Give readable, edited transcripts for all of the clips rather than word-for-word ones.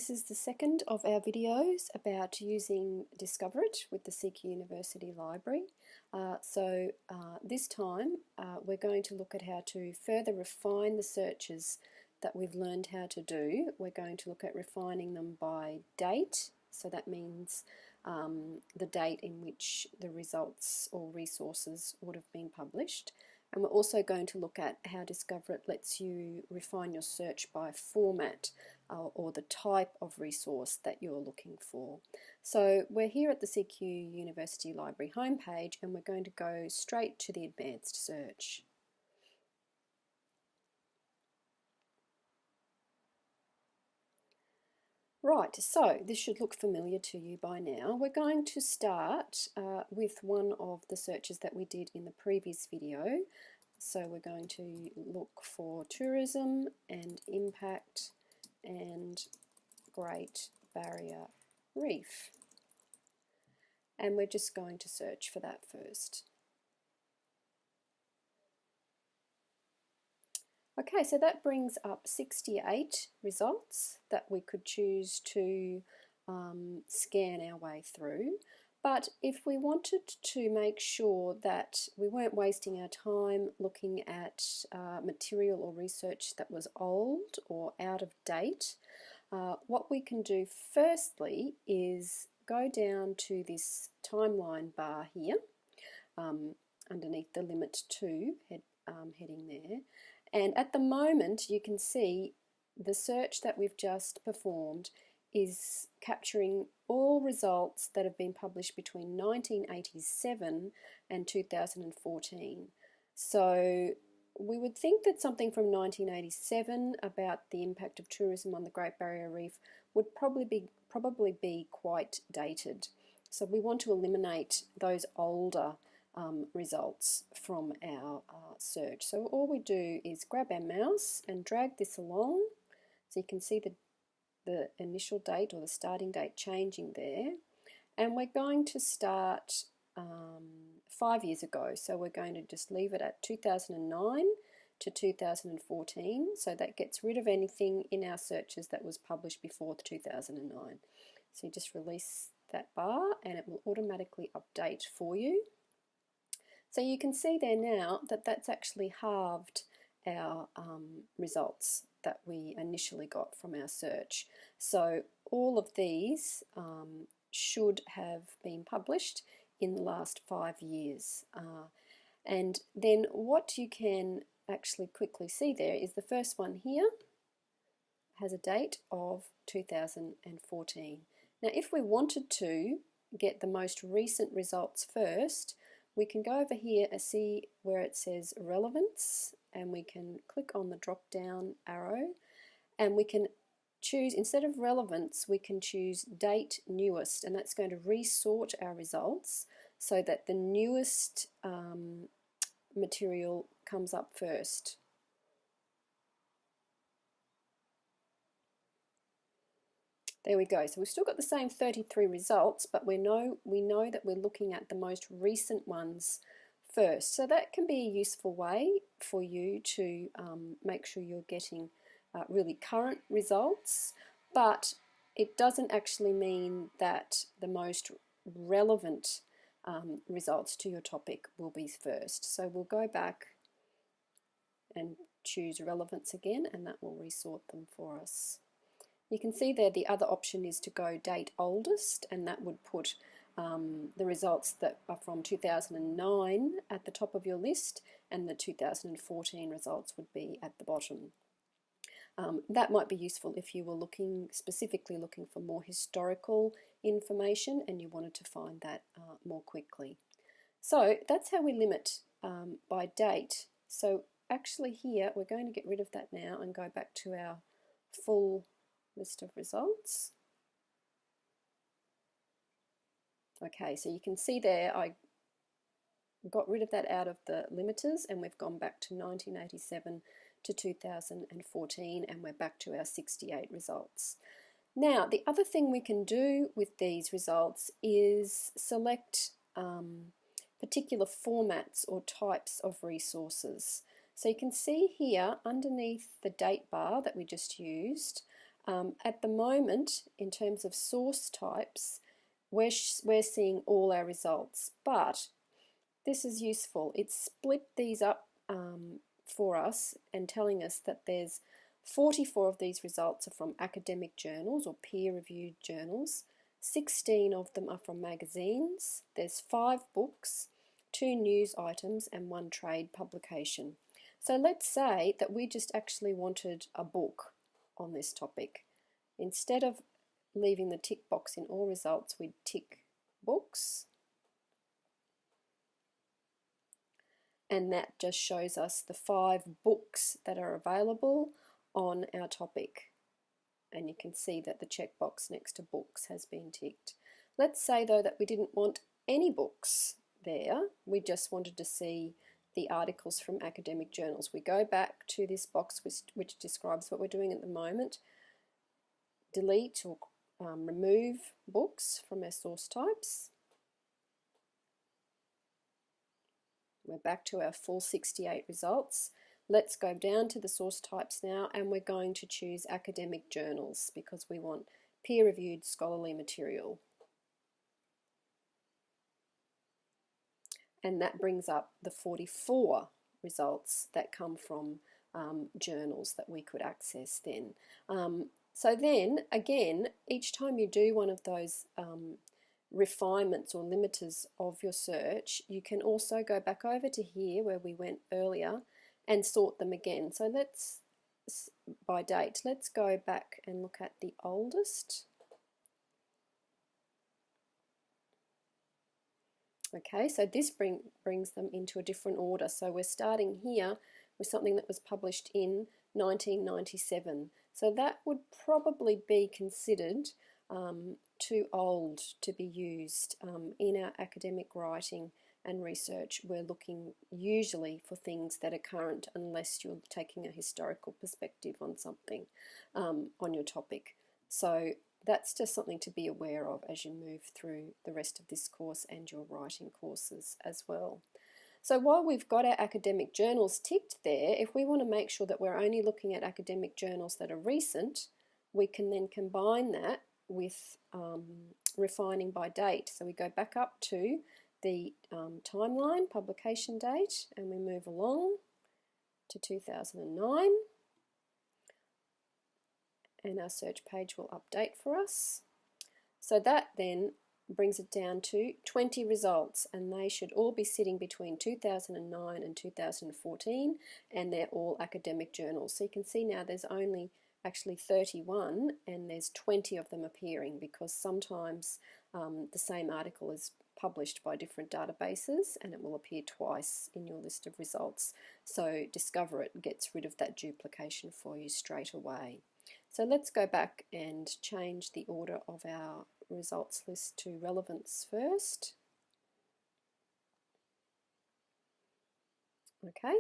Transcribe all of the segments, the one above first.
this is the second of our videos about using Discover It with the CQ University Library. This time we're going to look at how to further refine the searches that we've learned how to do. We're going to look at refining them by date, so that means the date in which the results or resources would have been published. And we're also going to look at how Discover It lets you refine your search by format or the type of resource that you're looking for. So we're here at the CQ University Library homepage and we're going to go straight to the advanced search. Right, so this should look familiar to you by now. We're going to start with one of the searches that we did in the previous video. So we're going to look for tourism and impact and Great Barrier Reef. And we're just going to search for that first. Okay, so that brings up 68 results that we could choose to scan our way through. But if we wanted to make sure that we weren't wasting our time looking at material or research that was old or out of date, what we can do firstly is go down to this timeline bar here underneath the Limit To heading there. And at the moment you can see the search that we've just performed is capturing all results that have been published between 1987 and 2014. So we would think that something from 1987 about the impact of tourism on the Great Barrier Reef would probably be quite dated. So we want to eliminate those older results from our search. So all we do is grab our mouse and drag this along, so you can see the initial date or the starting date changing there, and we're going to start 5 years ago. So we're going to just leave it at 2009 to 2014, so that gets rid of anything in our searches that was published before 2009. So you just release that bar and it will automatically update for you. So you can see there now that that's actually halved our results that we initially got from our search. So all of these should have been published in the last 5 years. And then what you can actually quickly see there is the first one here has a date of 2014. Now if we wanted to get the most recent results first, we can go over here and see where it says relevance, and we can click on the drop down arrow and we can choose, instead of relevance, we can choose date newest, and that's going to resort our results so that the newest material comes up first. There we go. So we've still got the same 33 results, but we know that we're looking at the most recent ones first. So that can be a useful way for you to make sure you're getting really current results, but it doesn't actually mean that the most relevant results to your topic will be first. So we'll go back and choose relevance again, and that will resort them for us. You can see there the other option is to go date oldest, and that would put the results that are from 2009 at the top of your list, and the 2014 results would be at the bottom. That might be useful if you were specifically looking for more historical information and you wanted to find that more quickly. So that's how we limit by date. So actually here we're going to get rid of that now and go back to our full list of results. Okay, so you can see there I got rid of that out of the limiters and we've gone back to 1987 to 2014 and we're back to our 68 results. Now the other thing we can do with these results is select particular formats or types of resources. So you can see here underneath the date bar that we just used, At the moment, in terms of source types, we're seeing all our results, but this is useful. It's split these up for us and telling us that there's 44 of these results are from academic journals or peer-reviewed journals. 16 of them are from magazines. There's 5 books, 2 news items and 1 trade publication. So let's say that we just actually wanted a book on this topic. Instead of leaving the tick box in all results, we'd tick books. And that just shows us the 5 books that are available on our topic. And you can see that the checkbox next to books has been ticked. Let's say though that we didn't want any books there. We just wanted to see the articles from academic journals. We go back to this box which describes what we're doing at the moment. Delete or remove books from our source types. We're back to our full 68 results. Let's go down to the source types now, and we're going to choose academic journals because we want peer-reviewed scholarly material. And that brings up the 44 results that come from journals that we could access then. So then, again, each time you do one of those refinements or limiters of your search, you can also go back over to here where we went earlier and sort them again. So let's, by date, let's go back and look at the oldest. Okay, so this brings them into a different order. So we're starting here with something that was published in 1997. So that would probably be considered too old to be used in our academic writing and research. We're looking usually for things that are current unless you're taking a historical perspective on something on your topic. So that's just something to be aware of as you move through the rest of this course and your writing courses as well. So while we've got our academic journals ticked there, if we want to make sure that we're only looking at academic journals that are recent, we can then combine that with refining by date. So we go back up to the timeline, publication date, and we move along to 2009. And our search page will update for us. So that then brings it down to 20 results, and they should all be sitting between 2009 and 2014, and they're all academic journals. So you can see now there's only actually 31 and there's 20 of them appearing because sometimes the same article is published by different databases and it will appear twice in your list of results. So Discover It gets rid of that duplication for you straight away. So let's go back and change the order of our results list to relevance first. Okay,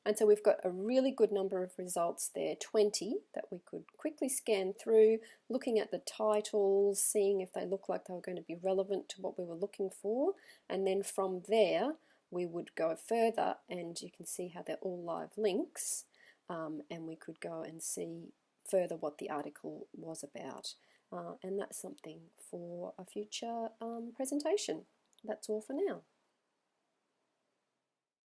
and so we've got a really good number of results there, 20, that we could quickly scan through, looking at the titles, seeing if they look like they were going to be relevant to what we were looking for, and then from there we would go further, and you can see how they're all live links, and we could go and see further what the article was about, and that's something for a future presentation. That's all for now.